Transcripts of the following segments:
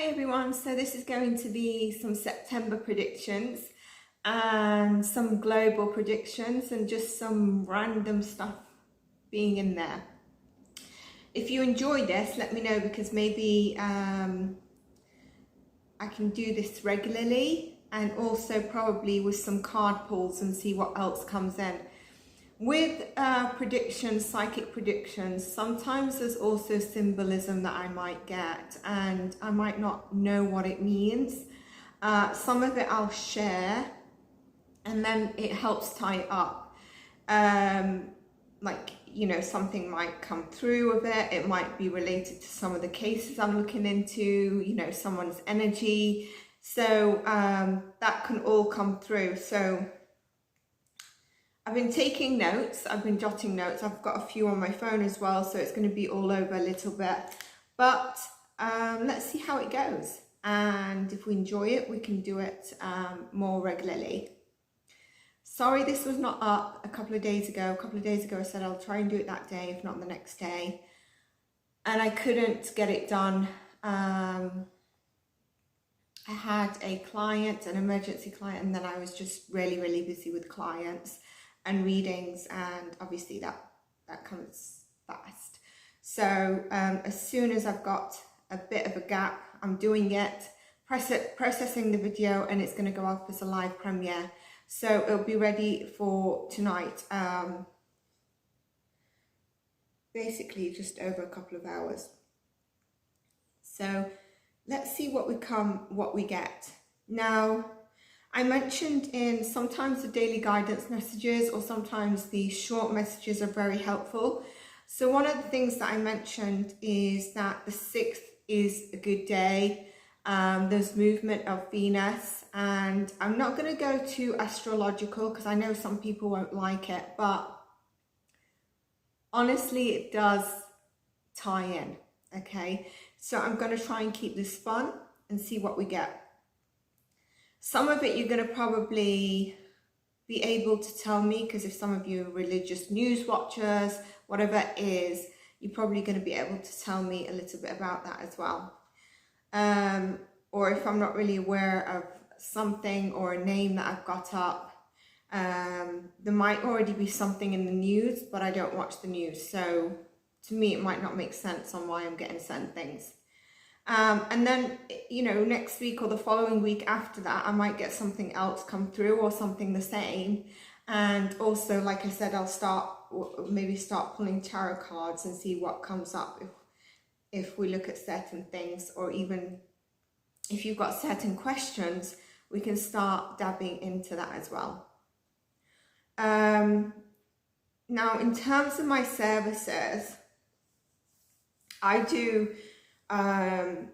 Hi everyone, so this is going to be some September predictions and some global predictions and just some random stuff being in there. If you enjoy this, let me know, because maybe I can do this regularly, and also probably with some card pulls and see what else comes in. With predictions, psychic predictions, sometimes there's also symbolism that I might get and I might not know what it means. Some of it I'll share and then it helps tie it up. Like, you know, something might come through of it. It might be related to some of the cases I'm looking into, you know, someone's energy. So that can all come through. So I've been taking notes, I've been jotting notes, I've got a few on my phone as well, so it's going to be all over a little bit, but let's see how it goes, and if we enjoy it we can do it more regularly. Sorry this was not up a couple of days ago. I said I'll try and do it that day, if not the next day, and I couldn't get it done. I had a client, an emergency client, and then I was just really busy with clients and readings, and obviously that comes fast. So as soon as I've got a bit of a gap, I'm doing it, processing the video, and it's going to go up as a live premiere. So it'll be ready for tonight, basically just over a couple of hours. So let's see what we get. Now, I mentioned in sometimes the daily guidance messages, or sometimes the short messages are very helpful. So one of the things that I mentioned is that the 6th is a good day. There's movement of Venus, and I'm not going to go too astrological because I know some people won't like it, but honestly it does tie in, okay? So I'm going to try and keep this fun and see what we get. Some of it you're going to probably be able to tell me, because if some of you are religious news watchers, whatever it is, you're probably going to be able to tell me a little bit about that as well. Or if I'm not really aware of something or a name that I've got up, there might already be something in the news, but I don't watch the news. So to me, it might not make sense on why I'm getting certain things. And then, you know, next week or the following week after that, I might get something else come through, or something the same. And also, like I said, I'll maybe start pulling tarot cards and see what comes up if we look at certain things, or even if you've got certain questions, we can start dabbing into that as well. Now, in terms of my services, I do on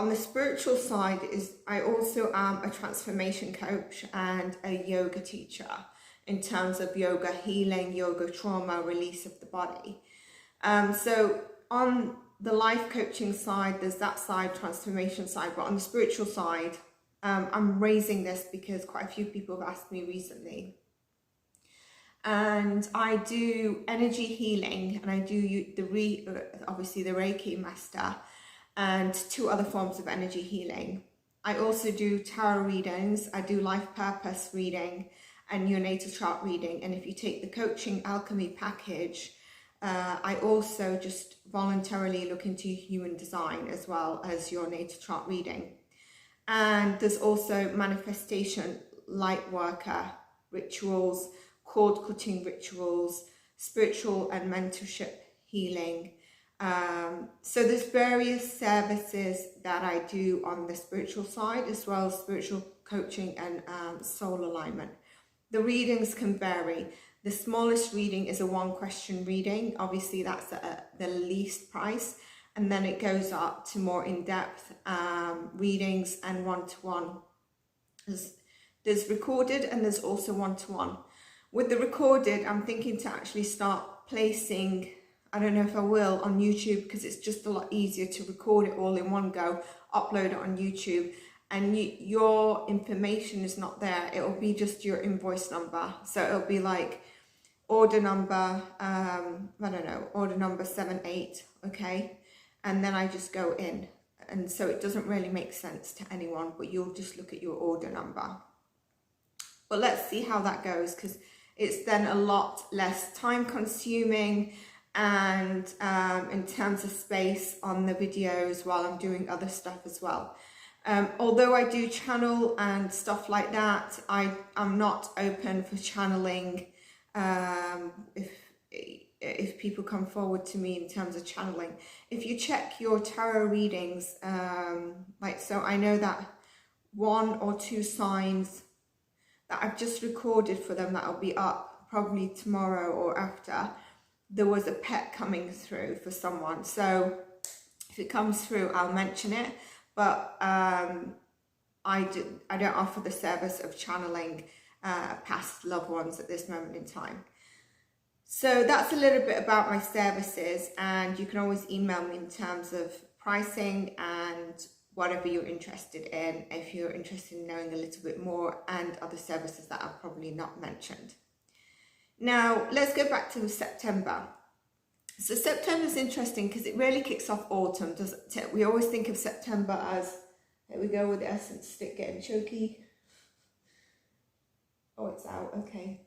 the spiritual side I also am a transformation coach and a yoga teacher in terms of yoga healing, yoga trauma, release of the body. So on the life coaching side, there's that side, transformation side, but on the spiritual side, I'm raising this because quite a few people have asked me recently. And I do energy healing, and I do obviously the Reiki master, and 2 other forms of energy healing. I also do tarot readings. I do life purpose reading and your natal chart reading. And if you take the coaching alchemy package, I also just voluntarily look into human design as well as your natal chart reading. And there's also manifestation, light worker, rituals, cord cutting rituals, spiritual and mentorship healing. So there's various services that I do on the spiritual side, as well as spiritual coaching and soul alignment. The readings can vary. The smallest reading is a 1-question reading. Obviously that's at the least price, and then it goes up to more in-depth readings and one-to-one. There's recorded and there's also one-to-one. With the recorded, I'm thinking to actually start placing, I don't know if I will, on YouTube, because it's just a lot easier to record it all in one go, upload it on YouTube, and your information is not there. It'll be just your invoice number. So it'll be like order number, I don't know, order number 78, okay? and then I just go in. And so it doesn't really make sense to anyone, but you'll just look at your order number. But let's see how that goes, because it's then a lot less time consuming, and in terms of space on the videos while I'm doing other stuff as well. Although I do channel and stuff like that, I'm not open for channeling if people come forward to me in terms of channeling. If you check your tarot readings, like, so I know that 1 or 2 signs that I've just recorded for them that'll be up probably tomorrow or after, there was a pet coming through for someone. So if it comes through, I'll mention it, but I don't offer the service of channeling past loved ones at this moment in time. So that's a little bit about my services, and you can always email me in terms of pricing and whatever you're interested in, if you're interested in knowing a little bit more, and other services that I've probably not mentioned. Now, let's go back to September. So September is interesting because it really kicks off autumn. We always think of September as, here we go with the essence stick getting choky. Oh, it's out, okay.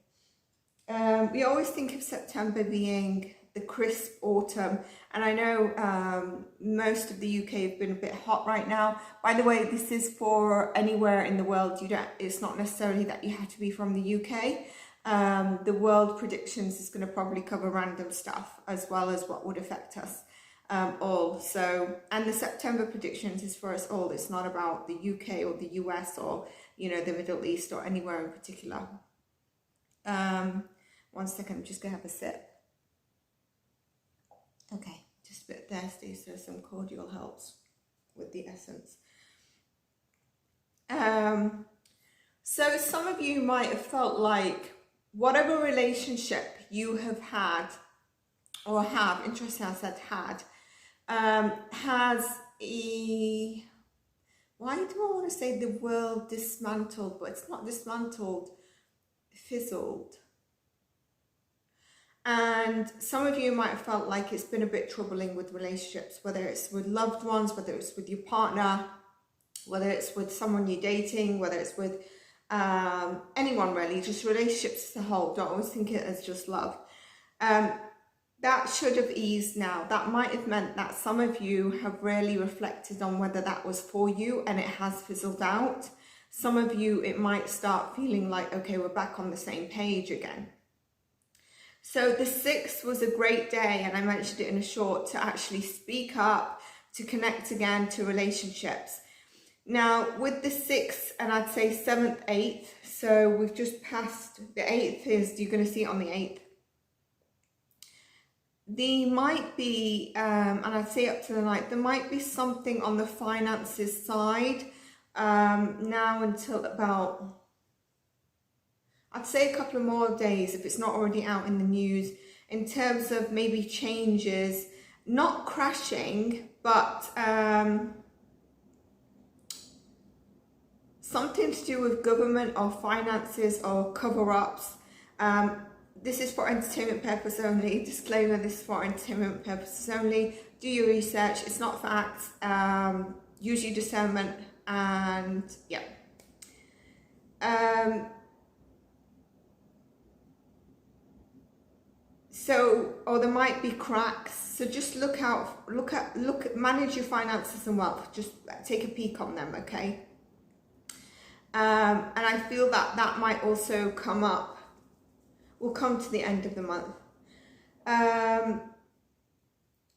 We always think of September being the crisp autumn, and I know most of the UK have been a bit hot right now. By the way, this is for anywhere in the world. It's not necessarily that you have to be from the UK. The world predictions is going to probably cover random stuff as well as what would affect us all. So, and the September predictions is for us all. It's not about the UK or the US or, you know, the Middle East or anywhere in particular. 1 second, I'm just gonna have a sip. Okay, just a bit thirsty, so some cordial helps with the essence. So some of you might have felt like whatever relationship you have had, or have, interesting I said had, has a, why do I want to say the world dismantled, but it's not dismantled, fizzled. And some of you might have felt like it's been a bit troubling with relationships, whether it's with loved ones, whether it's with your partner, whether it's with someone you're dating, whether it's with anyone really, just relationships as a whole. Don't always think it as just love. That should have eased now. That might have meant that some of you have really reflected on whether that was for you and it has fizzled out. Some of you, it might start feeling like, okay, we're back on the same page again. So the 6th was a great day, and I mentioned it in a short, to actually speak up, to connect again to relationships. Now with the 6th, and I'd say 7th, 8th, so we've just passed, the 8th is, you're going to see it on the 8th. There might be, and I'd say up to the 9th, there might be something on the finances side now until about, I'd say a couple of more days, if it's not already out in the news, in terms of maybe changes, not crashing, but something to do with government or finances or cover-ups. This is for entertainment purpose only. Disclaimer, this is for entertainment purposes only. Do your research, it's not facts. Use your discernment, and yeah. So, or there might be cracks. So just manage your finances and wealth. Just take a peek on them, okay? And I feel that that might also come up. We'll come to the end of the month. The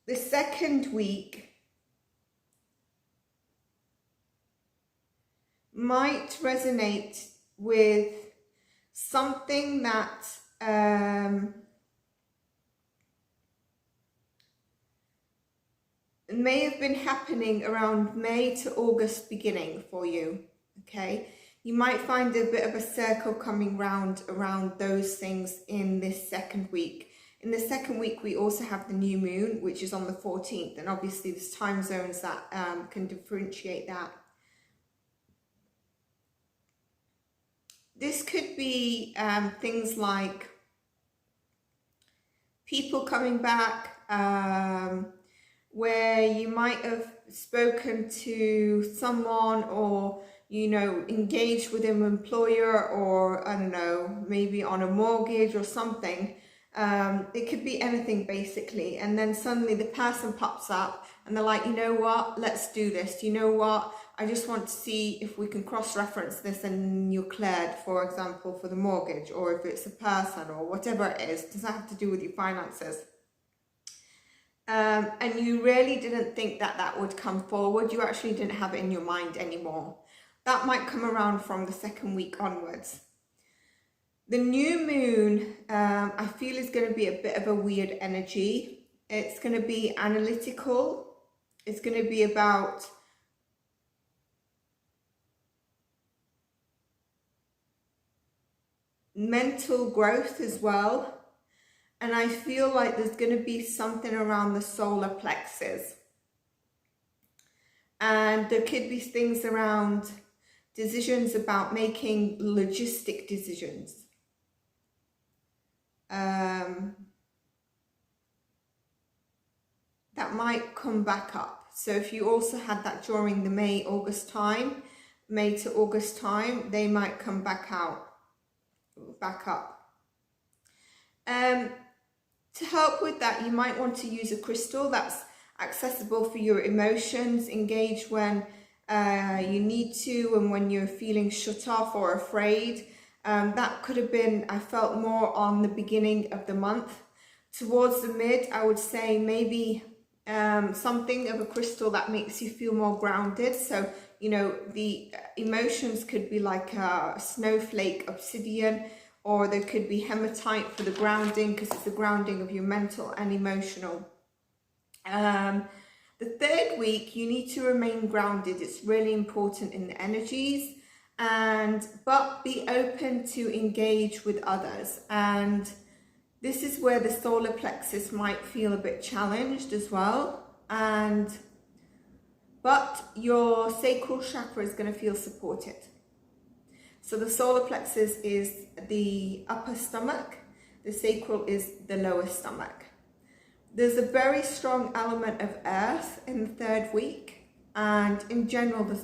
2nd week might resonate with something that may have been happening around May to August beginning for you, okay? You might find a bit of a circle coming round around those things in this 2nd week. In the 2nd week, we also have the new moon, which is on the 14th, and obviously there's time zones that can differentiate that. This could be things like people coming back, where you might have spoken to someone, or engaged with an employer, or I don't know, maybe on a mortgage or something. It could be anything basically, and then suddenly the person pops up and they're like, you know what, let's do this. You know what, I just want to see if we can cross-reference this and you're cleared, for example, for the mortgage, or if it's a person or whatever it is. It doesn't have to do with your finances. And you really didn't think that that would come forward. You actually didn't have it in your mind anymore. That might come around from the second week onwards. The new moon, I feel, is going to be a bit of a weird energy. It's going to be analytical. It's going to be about mental growth as well. And I feel like there's going to be something around the solar plexus. And there could be things around decisions about making logistic decisions. That might come back up. So if you also had that during the May to August time, they might come back up. To help with that, you might want to use a crystal that's accessible for your emotions. Engage when you need to, and when you're feeling shut off or afraid. That could have been, I felt, more on the beginning of the month. Towards the mid, I would say maybe something of a crystal that makes you feel more grounded. So, the emotions could be like a snowflake, obsidian, or there could be hematite for the grounding, because it's the grounding of your mental and emotional. The third week, you need to remain grounded. It's really important in the energies, but be open to engage with others. And this is where the solar plexus might feel a bit challenged as well. But your sacral chakra is going to feel supported. So the solar plexus is the upper stomach, the sacral is the lower stomach. There's a very strong element of earth in the third week, and in general there's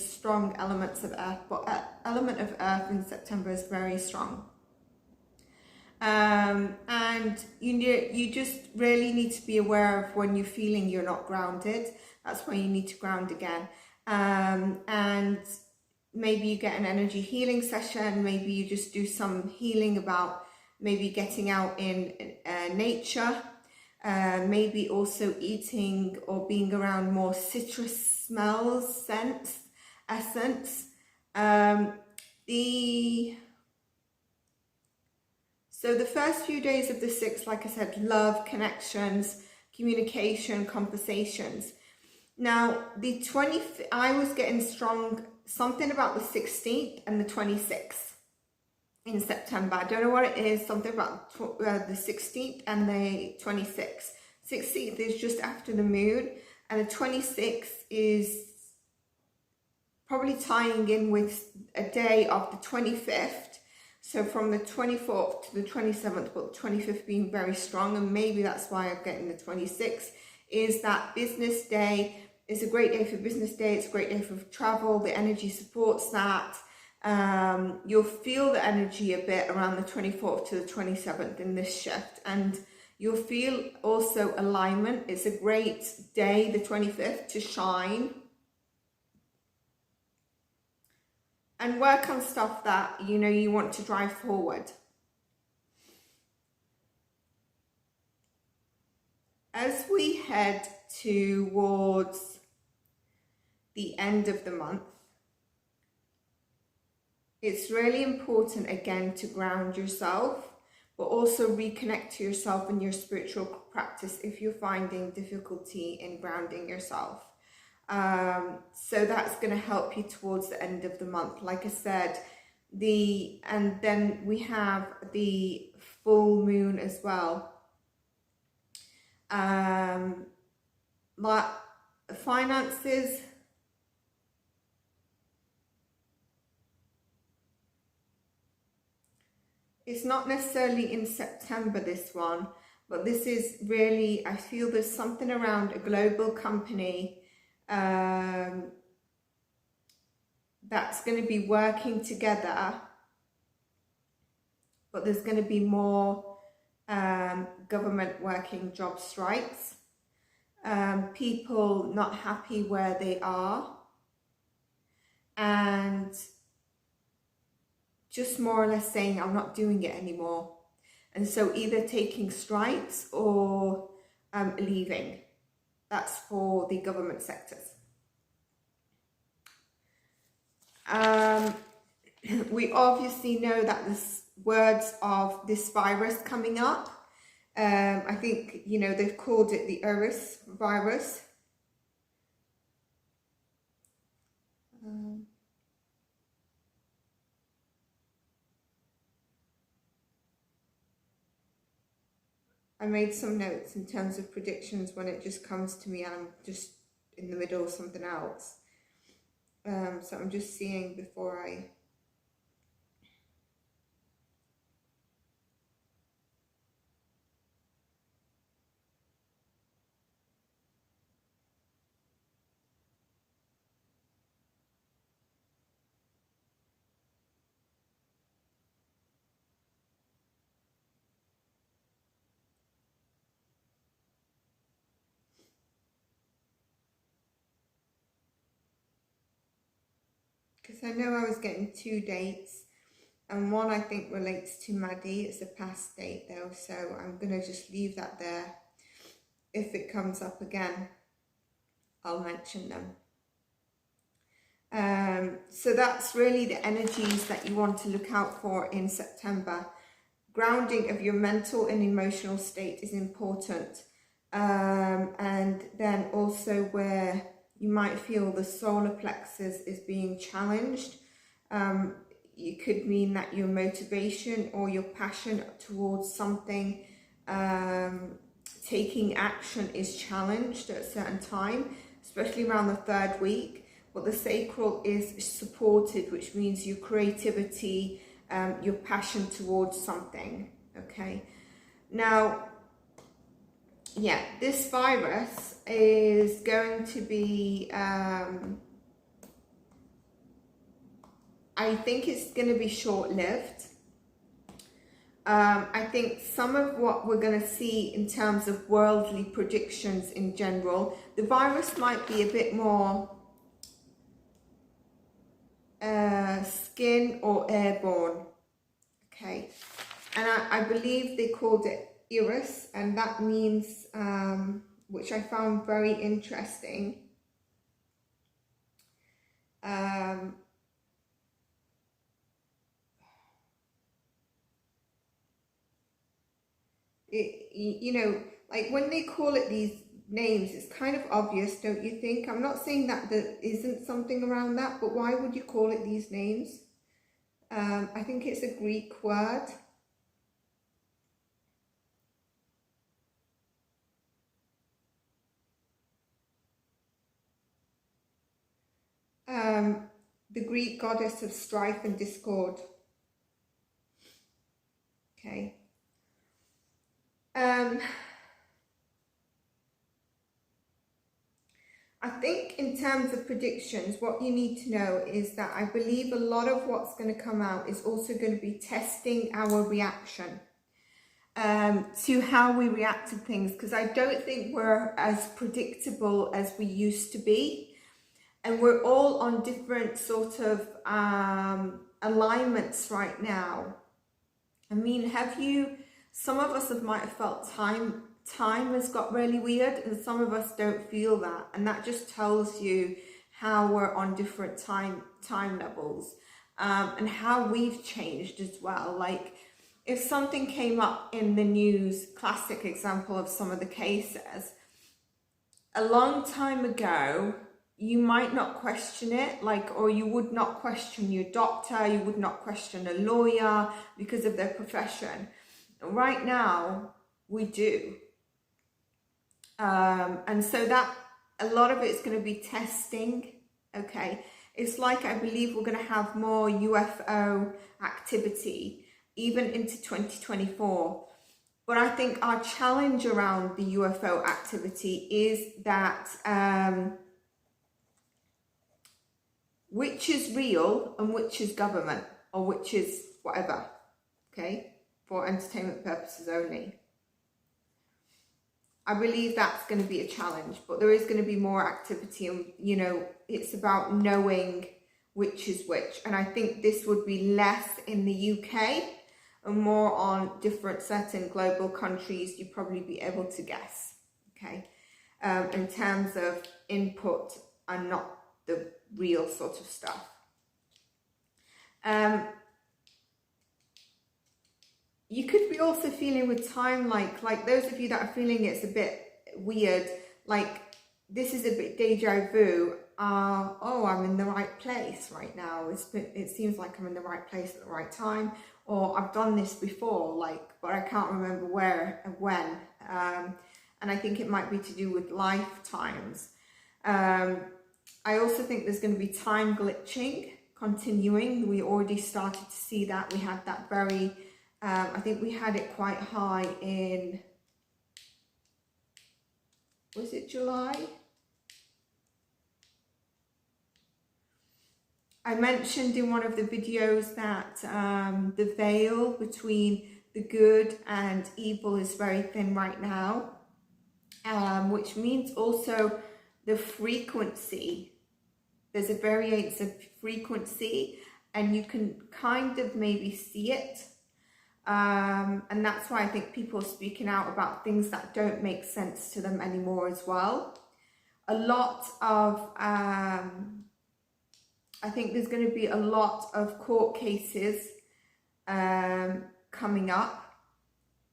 strong elements of earth, but element of earth in September is very strong. And you just really need to be aware of when you're feeling you're not grounded. That's when you need to ground again. And maybe you get an energy healing session. Maybe you just do some healing about maybe getting out in nature. Maybe also eating or being around more citrus smells, scents, essence. So the first few days of the 6th, like I said, love, connections, communication, conversations. Now, the 20th, I was getting strong, something about the 16th and the 26th in September. I don't know what it is, something about the 16th and the 26th. 16th is just after the moon, and the 26th is probably tying in with a day of the 25th. So from the 24th to the 27th, but the 25th being very strong, and maybe that's why I'm getting the 26th, is that business day. It's a great day for business day. It's a great day for travel. The energy supports that. You'll feel the energy a bit around the 24th to the 27th in this shift, and you'll feel also alignment. It's a great day, the 25th, to shine and work on stuff that you want to drive forward. As we head towards the end of the month, it's really important again to ground yourself, but also reconnect to yourself and your spiritual practice if you're finding difficulty in grounding yourself. So that's going to help you towards the end of the month. Like I said, and then we have the full moon as well. But finances, it's not necessarily in September, this one, But this is really, I feel there's something around a global company that's going to be working together, but there's going to be more government working job strikes, people not happy where they are, and just more or less saying, I'm not doing it anymore. And so either taking strikes or leaving. That's for the government sectors. We obviously know that there's words of this virus coming up. I think, you know, they've called it the Eris virus. I made some notes in terms of predictions when it just comes to me and I'm just in the middle of something else. So I'm just seeing before I... Because I know I was getting 2 dates, and one I think relates to Maddie. It's a past date though, so I'm going to just leave that there. If it comes up again, I'll mention them. So that's really the energies that you want to look out for in September. Grounding of your mental and emotional state is important. And then also where you might feel the solar plexus is being challenged. It could mean that your motivation or your passion towards something, taking action is challenged at a certain time, especially around the 3rd week. But the sacral is supported, which means your creativity, your passion towards something, okay? Now, yeah, this virus is going to be, I think it's going to be short-lived. I think some of what we're going to see in terms of worldly predictions in general, the virus might be a bit more skin or airborne, okay? And I believe they called it Eris, and that means, which I found very interesting, you know, like when they call it these names, it's kind of obvious, don't you think? I'm not saying that there isn't something around that, but why would you call it these names? I think it's a Greek word. The Greek goddess of strife and discord. Okay. I think in terms of predictions, what you need to know is that I believe a lot of what's going to come out is also going to be testing our reaction to how we react to things, because I don't think we're as predictable as we used to be. And we're all on different sort of alignments right now. I mean, some of us might have felt time has got really weird, and some of us don't feel that. And that just tells you how we're on different time levels, and how we've changed as well. Like if something came up in the news, classic example of some of the cases, a long time ago, you might not question it, or you would not question your doctor, you would not question a lawyer because of their profession. Right now, we do. And so that a lot of it's going to be testing, okay? It's like I believe we're going to have more UFO activity even into 2024. But I think our challenge around the UFO activity is that which is real and which is government, or which is whatever, okay, for entertainment purposes only. I believe that's going to be a challenge, but there is going to be more activity, and you know, it's about knowing which is which. And I think this would be less in the UK and more on different certain global countries. You'd probably be able to guess, okay, in terms of input and not the real sort of stuff. You could be also feeling with time, like those of you that are feeling it's a bit weird, like this is a bit deja vu. Oh, I'm in the right place right now. It seems like I'm in the right place at the right time, or I've done this before, like, but I can't remember where and when. And I think it might be to do with lifetimes. I also think there's going to be time glitching continuing. We already started to see that. We had that very, I think we had it quite high in, was it July? I mentioned in one of the videos that the veil between the good and evil is very thin right now, which means also the frequency. There's a variance of frequency, and you can kind of maybe see it. And that's why I think people are speaking out about things that don't make sense to them anymore as well. A lot of, I think there's going to be a lot of court cases coming up,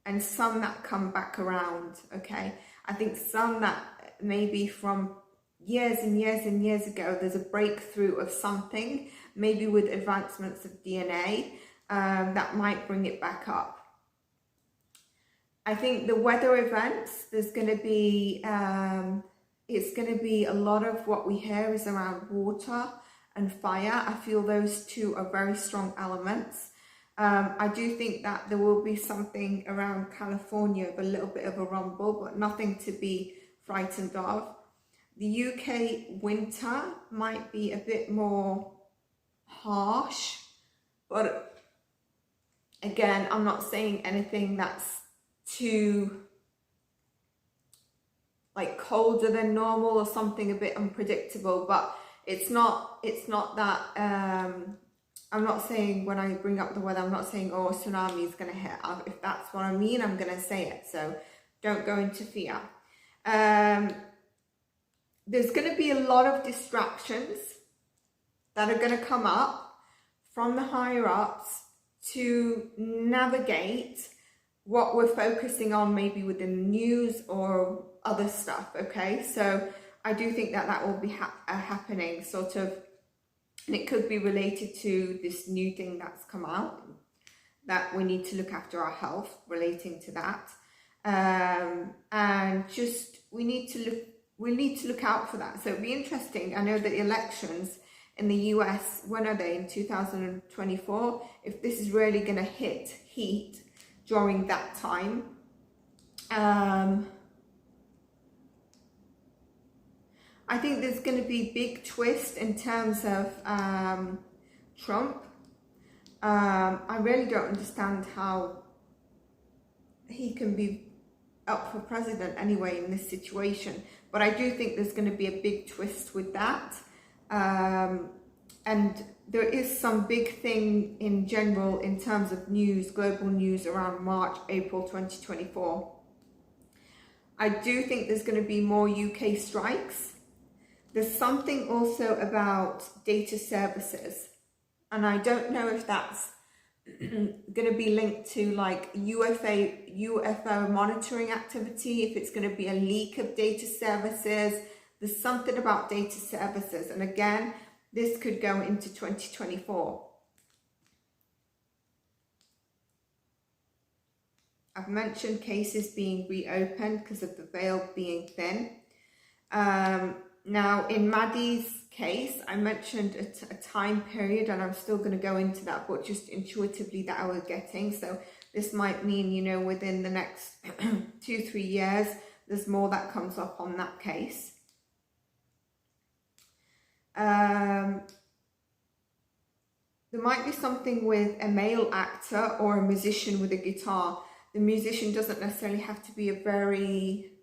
and some that come back around, okay? I think some that maybe from years and years and years ago, there's a breakthrough of something, maybe with advancements of DNA, that might bring it back up. I think the weather events, there's going to be, it's going to be a lot of what we hear is around water and fire. I feel those two are very strong elements. I do think that there will be something around California, a little bit of a rumble, but nothing to be frightened of. The UK winter might be a bit more harsh, but again, I'm not saying anything that's too like colder than normal or something a bit unpredictable, but it's not that, I'm not saying when I bring up the weather, I'm not saying, oh, a tsunami is going to hit. If that's what I mean, I'm going to say it, so don't go into fear. There's going to be a lot of distractions that are going to come up from the higher ups to navigate what we're focusing on, maybe within the news or other stuff, okay? So I do think that that will be happening, sort of, and it could be related to this new thing that's come out, that we need to look after our health relating to that. And just, we need to look out for that. So it'll be interesting. I know that the elections in the US, when are they? In 2024? If this is really going to hit heat during that time. I think there's going to be big twist in terms of Trump. I really don't understand how he can be up for president anyway in this situation, but I do think there's going to be a big twist with that. And there is some big thing in general in terms of news, global news around March, April 2024. I do think there's going to be more UK strikes. There's something also about data services, and I don't know if that's going to be linked to like UFO monitoring activity, if it's going to be a leak of data services. There's something about data services, and again, this could go into 2024. I've mentioned cases being reopened because of the veil being thin. Now, in Maddie's case, I mentioned a time period, and I'm still going to go into that, but just intuitively that I was getting. So This might mean, you know, within the next 2-3 years, there's more that comes up on that case. There might be something with a male actor or a musician with a guitar. The musician doesn't necessarily have to be a very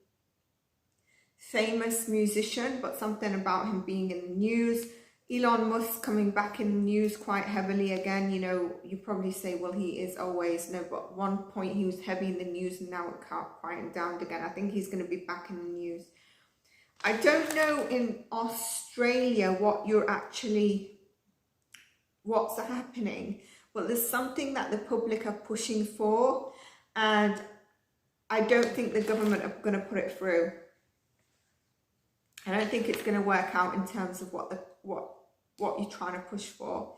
famous musician, but something about him being in the news. Elon Musk coming back in the news quite heavily again. You know, you probably say, well, he is always. No, but at one point he was heavy in the news and now it quieted down again. I think he's going to be back in the news. I don't know in Australia what's happening, but there's something that the public are pushing for, and I don't think the government are going to put it through. I don't think it's going to work out in terms of what you're trying to push for.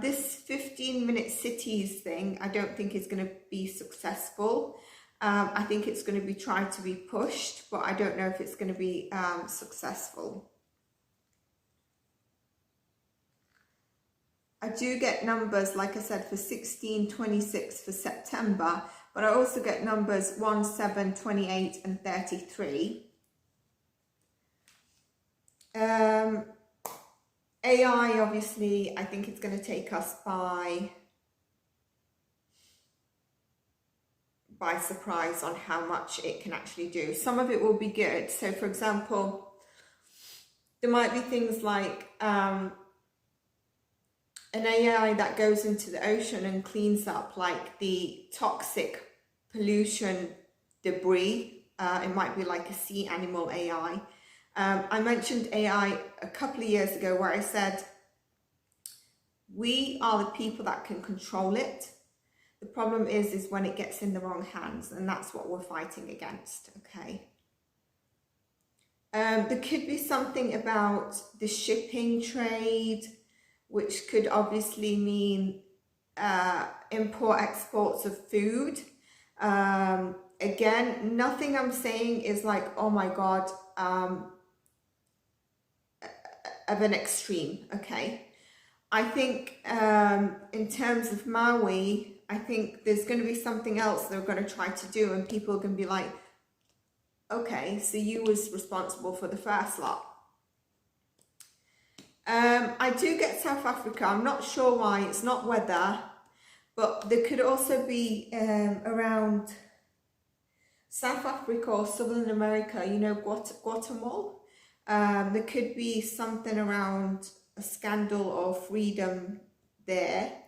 This 15-minute cities thing, I don't think is going to be successful. I think it's going to be tried to be pushed, but I don't know if it's going to be successful. I do get numbers, like I said, for 1626 for September, but I also get numbers 1, 7, 28 and 33. AI, obviously, I think it's going to take us by surprise on how much it can actually do. Some of it will be good. So, for example, there might be things like an AI that goes into the ocean and cleans up like the toxic pollution debris. It might be like a sea animal AI. I mentioned AI a couple of years ago where I said, we are the people that can control it. The problem is when it gets in the wrong hands, and that's what we're fighting against, okay? There could be something about the shipping trade, which could obviously mean import-exports of food. Again, nothing I'm saying is like, oh my God, of an extreme, okay? I think in terms of Maui, I think there's going to be something else they're going to try to do, and people are going to be like, okay, so you was responsible for the first lot. I do get South Africa. I'm not sure why. It's not weather, but there could also be around South Africa or Southern America, you know, Guatemala. There could be something around a scandal or freedom there.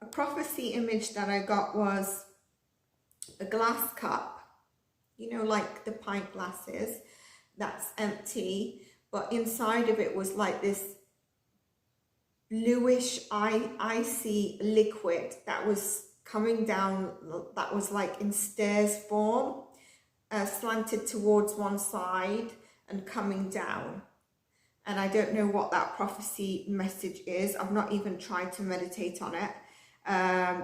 A prophecy image that I got was a glass cup, you know, like the pint glasses, that's empty, but inside of it was like this bluish icy liquid that was coming down, that was like in stairs form, slanted towards one side and coming down. And I don't know what that prophecy message is. I've not even tried to meditate on it.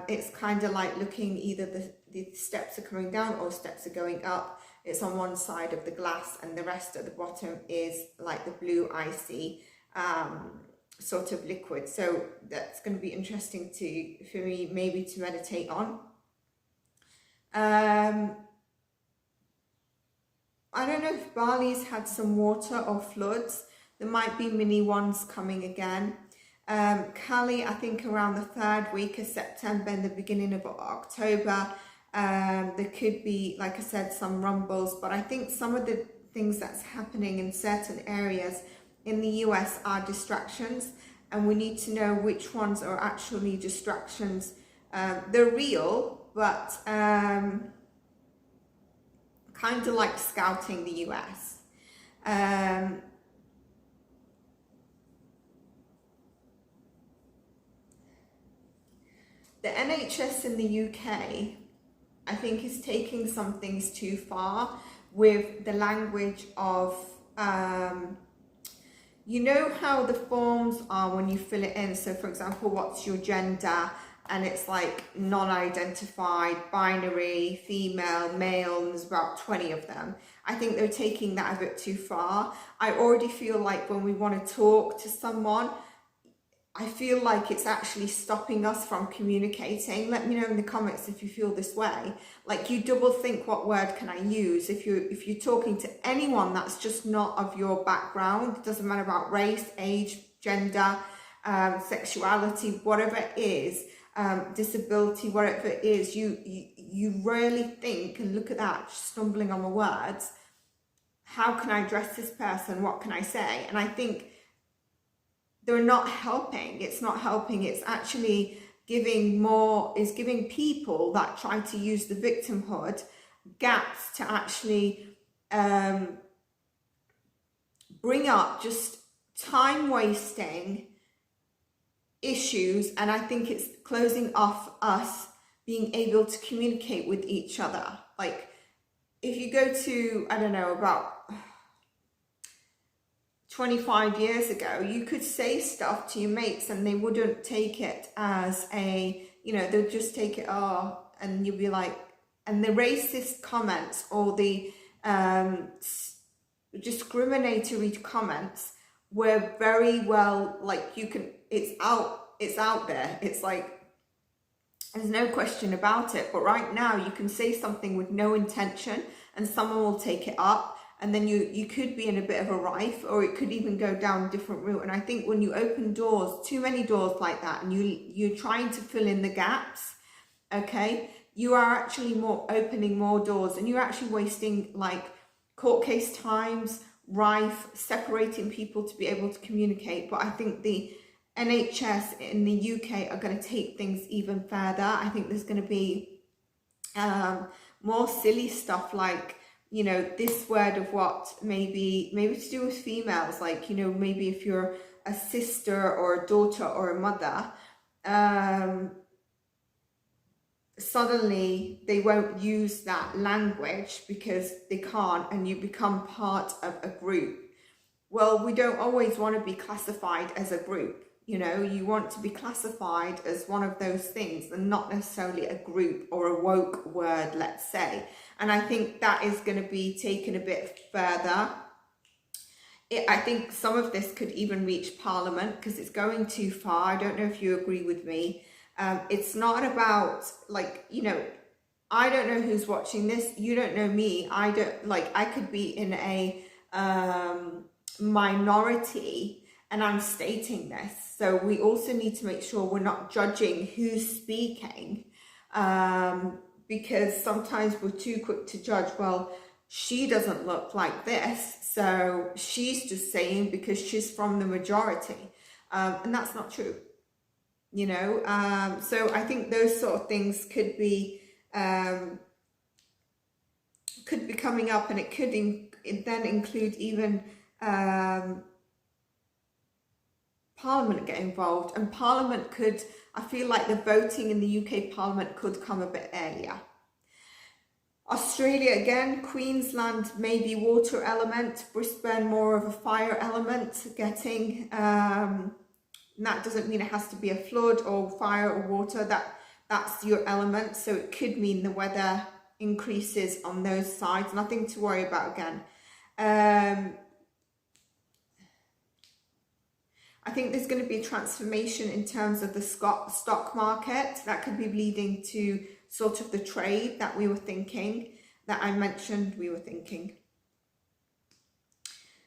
It's kind of like looking, either the steps are coming down or steps are going up. It's on one side of the glass, and the rest at the bottom is like the blue icy sort of liquid. So that's going to be interesting for me maybe to meditate on. I don't know if Bali's had some water or floods. There might be mini ones coming again. Cali, I think around the 3rd week of September and the beginning of October, there could be, like I said, some rumbles, but I think some of the things that's happening in certain areas in the US are distractions, and we need to know which ones are actually distractions. They're real, but kind of like scouting the US. The NHS in the UK, I think, is taking some things too far with the language of, you know how the forms are when you fill it in. So for example, what's your gender? and it's like non-identified, binary, female, male, and there's about 20 of them. I think they're taking that a bit too far. I already feel like when we want to talk to someone, I feel like it's actually stopping us from communicating. Let me know in the comments if you feel this way. Like, you double think, what word can I use? If you're talking to anyone that's just not of your background, it doesn't matter about race, age, gender, sexuality, whatever it is, disability, whatever it is, you really think and look at that, stumbling on the words. How can I address this person? What can I say? And I think they're not helping. It's not helping. It's actually giving people that try to use the victimhood gaps to actually bring up just time wasting issues. And I think it's closing off us being able to communicate with each other. Like, if you go to, I don't know, about 25 years ago, you could say stuff to your mates and they wouldn't take it as a, they'll just take it, oh, and you'll be like, and the racist comments or the discriminatory comments were very well, like, it's out there. It's like, there's no question about it. But right now you can say something with no intention and someone will take it up. And then you could be in a bit of a rife, or it could even go down a different route. And I think when you open doors, too many doors like that, and you're trying to fill in the gaps, okay, you are actually opening more doors, and you're actually wasting like court case times, rife, separating people to be able to communicate. But I think the NHS in the UK are going to take things even further. I think there's going to be more silly stuff like, this word of what, maybe to do with females, like, maybe if you're a sister or a daughter or a mother, suddenly they won't use that language because they can't, and you become part of a group. Well, we don't always want to be classified as a group. You want to be classified as one of those things and not necessarily a group or a woke word, let's say. And I think that is going to be taken a bit further. I think some of this could even reach Parliament because it's going too far. I don't know if you agree with me. It's not about, like, I don't know who's watching this. You don't know me. I could be in a minority and I'm stating this. So we also need to make sure we're not judging who's speaking, because sometimes we're too quick to judge, well, she doesn't look like this, so she's just saying because she's from the majority. And that's not true, so I think those sort of things could be coming up, and it could then include even Parliament get involved, and Parliament could, I feel like the voting in the UK Parliament could come a bit earlier. Australia again, Queensland maybe water element, Brisbane more of a fire element getting, that doesn't mean it has to be a flood or fire or water, that's your element, so it could mean the weather increases on those sides, nothing to worry about again. I think there's going to be a transformation in terms of the stock market that could be leading to sort of the trade that we were thinking, that I mentioned we were thinking.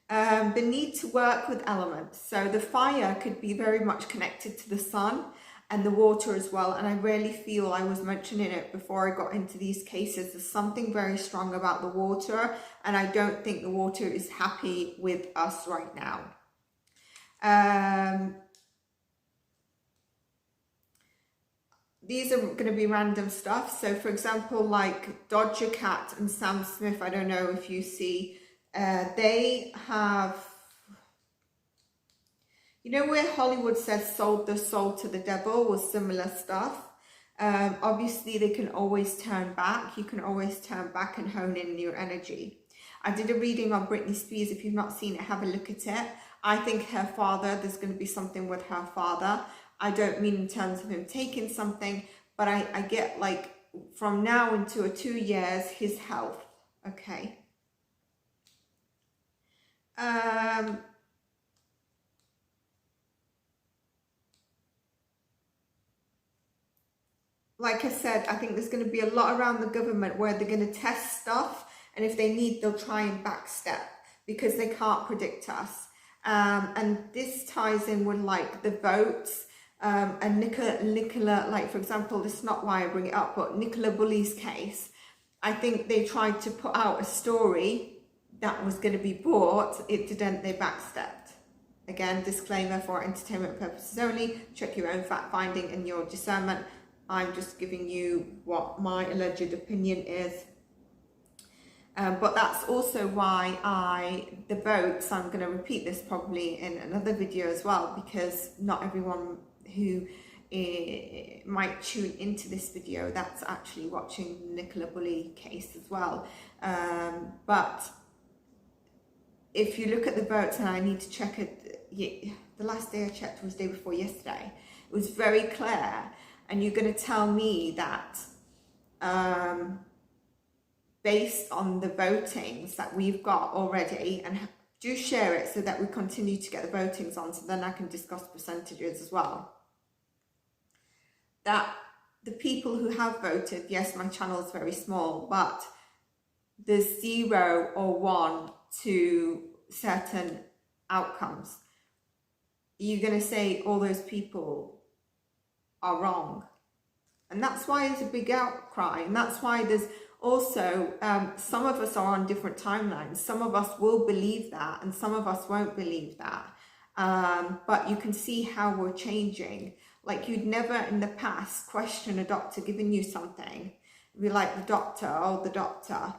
The need to work with elements. So the fire could be very much connected to the sun and the water as well. And I really feel, I was mentioning it before I got into these cases, there's something very strong about the water. And I don't think the water is happy with us right now. These are going to be random stuff. So for example, like Dodger Cat and Sam Smith, I don't know if you see, they have, where Hollywood says sold their soul to the devil, was similar stuff. Obviously they can always turn back. You can always turn back and hone in your energy. I did a reading on Britney Spears. If you've not seen it, have a look at it. I think her father, there's going to be something with her father. I don't mean in terms of him taking something, but I get like from now into 2 years, his health. Okay. Like I said, I think there's going to be a lot around the government where they're going to test stuff, and if they need, they'll try and backstep because they can't predict us. And this ties in with like the votes, and Nicola, like for example, this is not why I bring it up, but Nicola Bulley's case, I think they tried to put out a story that was going to be bought. It didn't, they backstepped. Again, disclaimer for entertainment purposes only. Check your own fact finding and your discernment. I'm just giving you what my alleged opinion is. But that's also why the votes, I'm going to repeat this probably in another video as well, because not everyone who might tune into this video that's actually watching the Nicola Bulley case as well. But if you look at the votes, and I need to check it, the last day I checked was the day before yesterday, it was very clear. And you're going to tell me that based on the votings that we've got already, and do share it so that we continue to get the votings on, so then I can discuss percentages as well, that the people who have voted, yes, my channel is very small, but there's 0 or 1 to certain outcomes. You're going to say all those people are wrong, and that's why there's a big outcry, and that's why there's also some of us are on different timelines. Some of us will believe that and some of us won't believe that, but you can see how we're changing. Like, you'd never in the past question a doctor giving you something, be like, the doctor, oh, the doctor.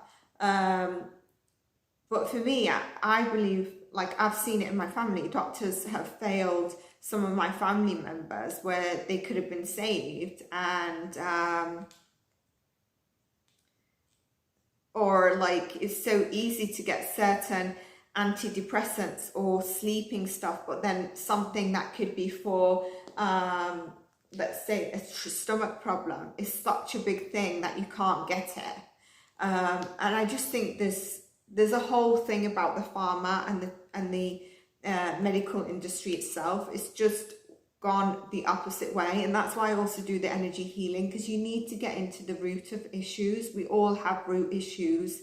But for me, I believe, like, I've seen it in my family. Doctors have failed some of my family members where they could have been saved, and or like, it's so easy to get certain antidepressants or sleeping stuff, but then something that could be for let's say a stomach problem is such a big thing that you can't get it. And I just think there's a whole thing about the pharma and the medical industry itself. It's just gone the opposite way, and that's why I also do the energy healing, because you need to get into the root of issues. We all have root issues,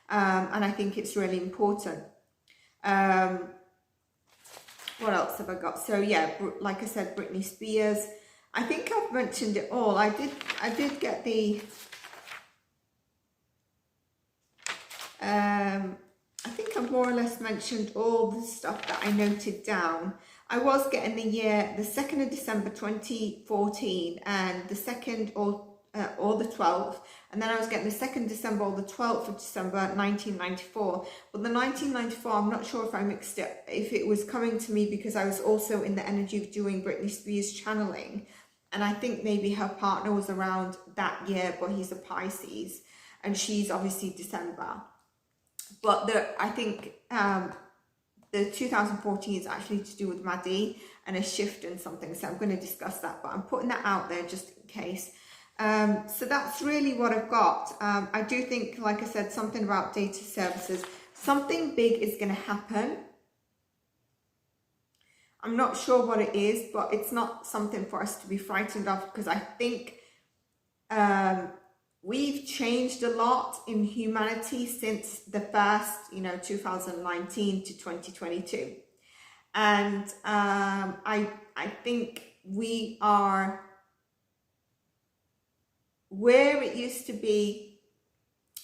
and I think it's really important. What else have I got? So yeah, like I said, Britney Spears, I think I've mentioned it all. I did get the I think I've more or less mentioned all the stuff that I noted down. I was getting the 2nd of December 2014 and the 2nd or the 12th, and then I was getting the 2nd December or the 12th of December 1994. But the 1994, I'm not sure if I mixed it, if it was coming to me because I was also in the energy of doing Britney Spears channeling, and I think maybe her partner was around that year, but he's a Pisces and she's obviously December. But I think the 2014 is actually to do with Maddie and a shift in something, so I'm going to discuss that, but I'm putting that out there just in case. So that's really what I've got. I do think, like I said, something about data services, something big is going to happen. I'm not sure what it is, but it's not something for us to be frightened of, because I think we've changed a lot in humanity since the first, 2019 to 2022. And I think we are where it used to be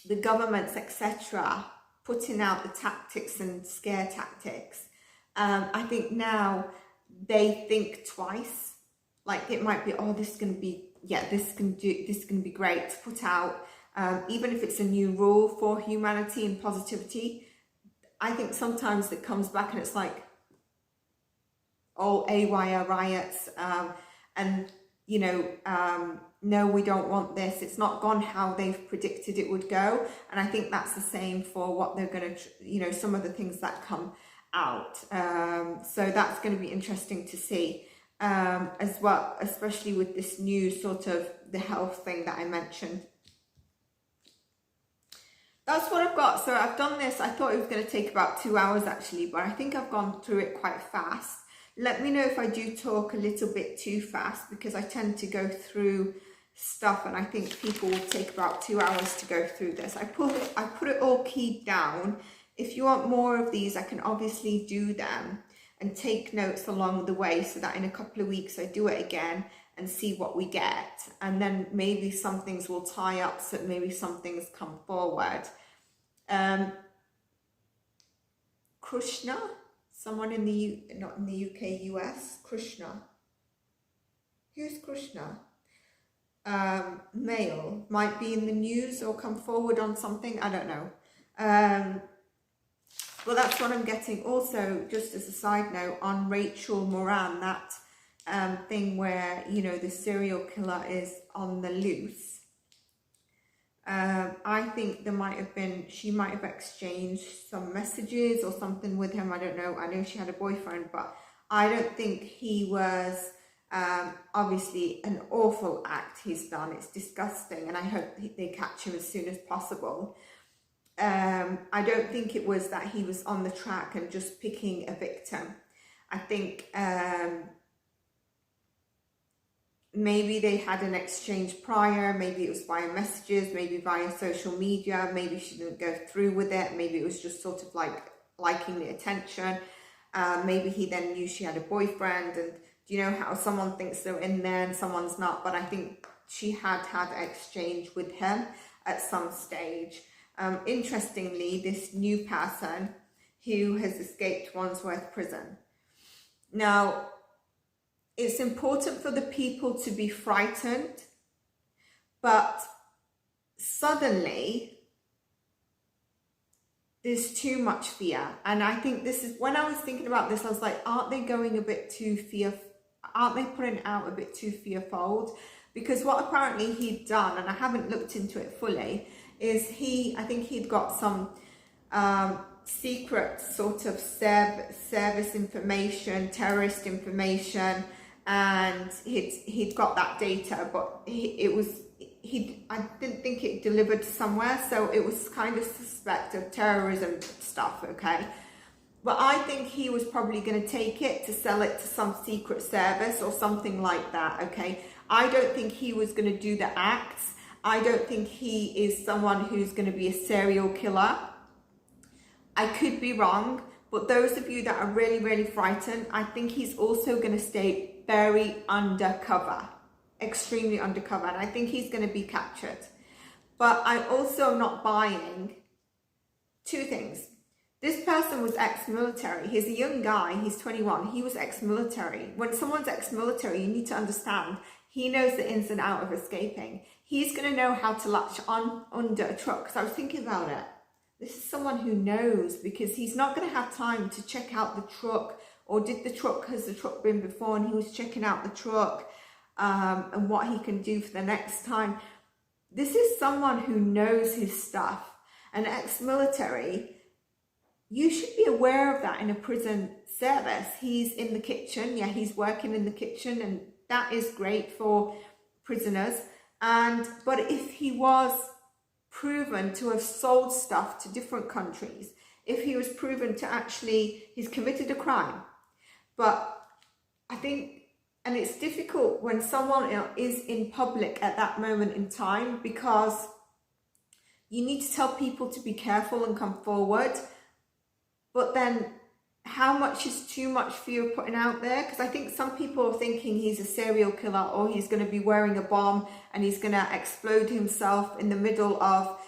the governments, etc., putting out the tactics and scare tactics. I think now they think twice. Like, it might be, oh, this is going to be, this is going to be great to put out. Even if it's a new rule for humanity and positivity, I think sometimes it comes back and it's like, oh, AYR riots, and no, we don't want this. It's not gone how they've predicted it would go. And I think that's the same for what they're going to, some of the things that come out. So that's going to be interesting to see. as well, especially with this new sort of the health thing that I mentioned. That's what I've got. So I've done this. I thought it was going to take about 2 hours actually, but I think I've gone through it quite fast. Let me know if I do talk a little bit too fast, because I tend to go through stuff and I think people will take about 2 hours to go through this. I put it all keyed down. If you want more of these, I can obviously do them and take notes along the way, so that in a couple of weeks I do it again and see what we get, and then maybe some things will tie up, so maybe some things come forward. Krishna, someone in the not in the UK, US. Krishna, who's Krishna? Male, might be in the news or come forward on something, I don't know. Well, that's what I'm getting. Also, just as a side note, on Rachel Morin, that thing where, you know, the serial killer is on the loose. I think there might have been, she might have exchanged some messages or something with him. I don't know. I know she had a boyfriend, but I don't think he was, obviously an awful act he's done. It's disgusting, and I hope they catch him as soon as possible. I don't think it was that he was on the track and just picking a victim. I think maybe they had an exchange prior, maybe it was via messages, maybe via social media, maybe she didn't go through with it, maybe it was just sort of like liking the attention. Maybe he then knew she had a boyfriend, and do you know how someone thinks they're in there and someone's not? But I think she had exchange with him at some stage. Interestingly, this new person who has escaped Wandsworth prison. Now, it's important for the people to be frightened, but suddenly there's too much fear. And I think this is, when I was thinking about this, I was like, aren't they going a bit too aren't they putting out a bit too fearful? Because what apparently he'd done, and I haven't looked into it fully, is I think he'd got some secret sort of service information, terrorist information, and he'd got that data, but I didn't think it delivered somewhere, so it was kind of suspect of terrorism stuff, okay? But I think he was probably going to take it to sell it to some secret service or something like that, okay? I don't think he was going to do the acts. I don't think he is someone who's going to be a serial killer. I could be wrong, but those of you that are really, really frightened, I think he's also going to stay very undercover, extremely undercover, and I think he's going to be captured. But I also am not buying two things. This person was ex-military. He's a young guy, he's 21, he was ex-military. When someone's ex-military, you need to understand, he knows the ins and out of escaping. He's going to know how to latch on under a truck. Because I was thinking about it. This is someone who knows, because he's not going to have time to check out the truck, or has the truck been before and he was checking out the truck, and what he can do for the next time. This is someone who knows his stuff. An ex-military, you should be aware of that in a prison service. He's in the kitchen, yeah, he's working in the kitchen, and that is great for prisoners. But if he was proven to have sold stuff to different countries, if he was proven to actually, he's committed a crime. But I think, and it's difficult when someone is in public at that moment in time, because you need to tell people to be careful and come forward. But then how much is too much fear putting out there? Because I think some people are thinking he's a serial killer, or he's going to be wearing a bomb and he's going to explode himself in the middle of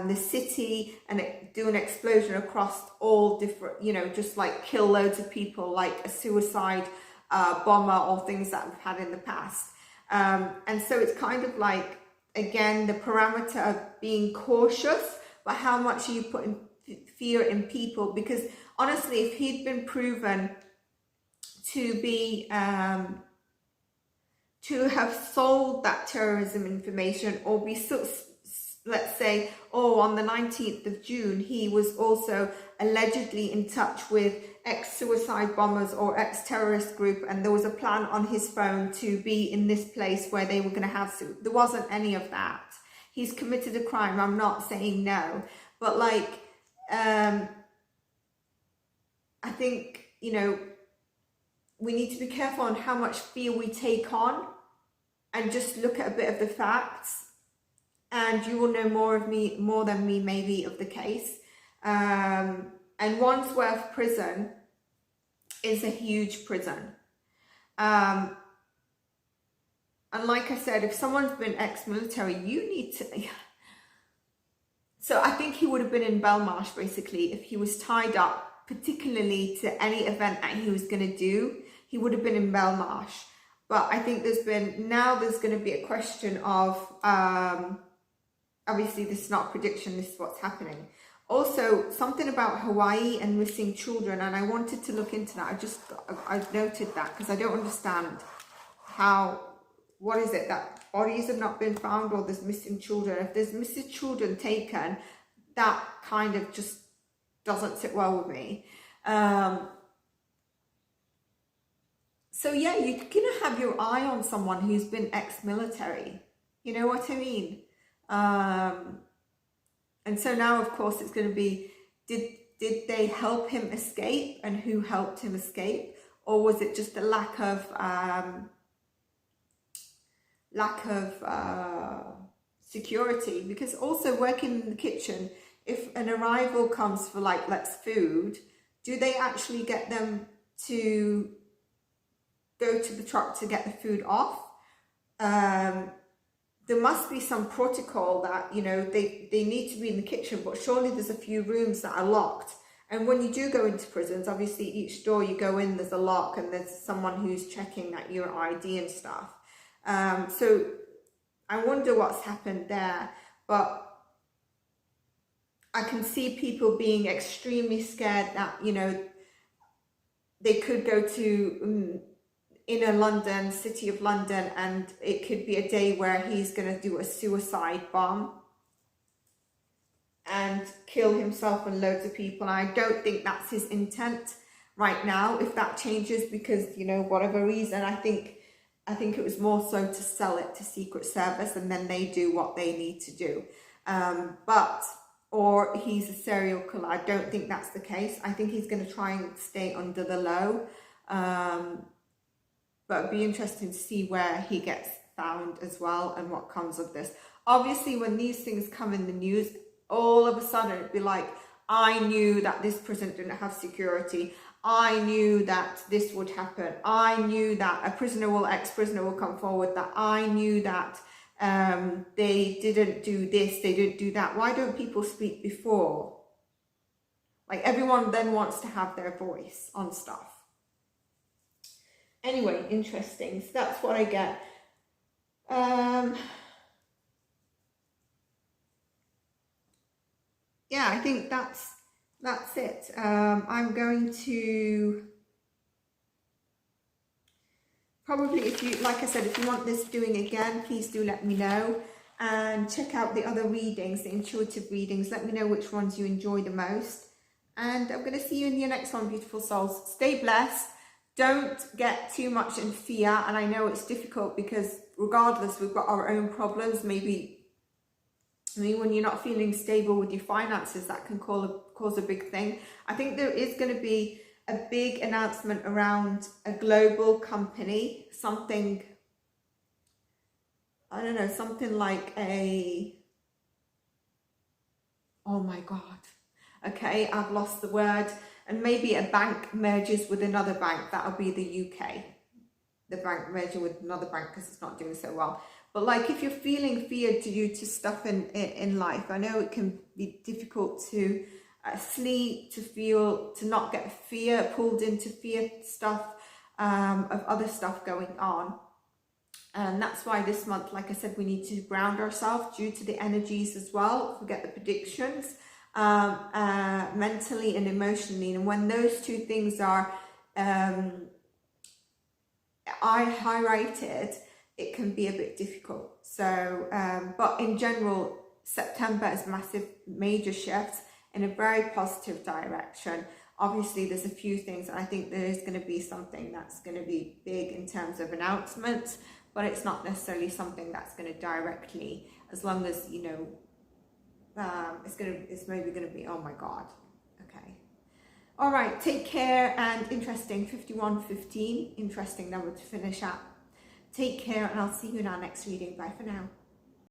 the city and do an explosion across all different, you know, just like kill loads of people, like a suicide bomber or things that we've had in the past. And so it's kind of like, again, the parameter of being cautious, but how much are you putting fear in people? Because honestly, if he'd been proven to be to have sold that terrorism information, or be let's say, oh, on the 19th of June, he was also allegedly in touch with ex-suicide bombers or ex-terrorist group, and there was a plan on his phone to be in this place where they were going to have, there wasn't any of that. He's committed a crime, I'm not saying no, but like, I think, you know, we need to be careful on how much fear we take on, and just look at a bit of the facts, and you will know more than me maybe of the case. And Wandsworth prison is a huge prison. And like I said, if someone's been ex-military, you need to... So I think he would have been in Belmarsh, basically, if he was tied up, particularly to any event that he was going to do, he would have been in Belmarsh. But I think there's going to be a question of, obviously this is not a prediction, this is what's happening. Also, something about Hawaii and missing children, and I wanted to look into that. I've noted that because I don't understand what is it, that bodies have not been found, or there's missing children. If there's missing children taken, that kind of just doesn't sit well with me. So yeah, you're gonna have your eye on someone who's been ex-military. You know what I mean? And so now, of course, it's going to be, did they help him escape, and who helped him escape? Or was it just a lack of security? Because also working in the kitchen, if an arrival comes for like, let's food, do they actually get them to go to the truck to get the food off? There must be some protocol that, you know, they need to be in the kitchen, but surely there's a few rooms that are locked. And when you do go into prisons, obviously each door you go in, there's a lock, and there's someone who's checking that your ID and stuff. So I wonder what's happened there. But I can see people being extremely scared that, you know, they could go to inner London, city of London, and it could be a day where he's going to do a suicide bomb and kill himself and loads of people. And I don't think that's his intent right now. If that changes because, you know, whatever reason, I think it was more so to sell it to Secret Service, and then they do what they need to do. Or he's a serial killer. I don't think that's the case. I think he's going to try and stay under the low. But it'd be interesting to see where he gets found as well, and what comes of this. Obviously, when these things come in the news, all of a sudden it'd be like, I knew that this prison didn't have security. I knew that this would happen. I knew that ex-prisoner will come forward, that I knew that they didn't do this, they didn't do that. Why don't people speak before? Like, everyone then wants to have their voice on stuff. Anyway, interesting. So that's what I get. Yeah, I think that's it. I'm going to probably, if you, like I said, if you want this doing again, please do let me know, and check out the other readings, the intuitive readings. Let me know which ones you enjoy the most, and I'm going to see you in your next one, beautiful souls. Stay blessed. Don't get too much in fear. And I know it's difficult because regardless, we've got our own problems. Maybe when you're not feeling stable with your finances, that can cause a big thing. I think there is going to be a big announcement around a global company, something, I don't know, something like oh my God. Okay, I've lost the word. And maybe a bank merges with another bank. That'll be the UK. The bank merging with another bank because it's not doing so well. But like, if you're feeling fear due to stuff in life, I know it can be difficult to sleep, to not get fear, pulled into fear stuff, of other stuff going on. And that's why this month, like I said, we need to ground ourselves due to the energies as well. Forget the predictions. Mentally and emotionally, and when those two things are highlighted, it can be a bit difficult. So but in general, September is massive, major shifts in a very positive direction. Obviously, there's a few things, and I think there is going to be something that's going to be big in terms of announcements, but it's not necessarily something that's going to directly, as long as, you know, it's maybe going to be, oh my God. Okay. All right. Take care. And interesting, 5115, interesting number to finish at. Take care, and I'll see you in our next reading. Bye for now.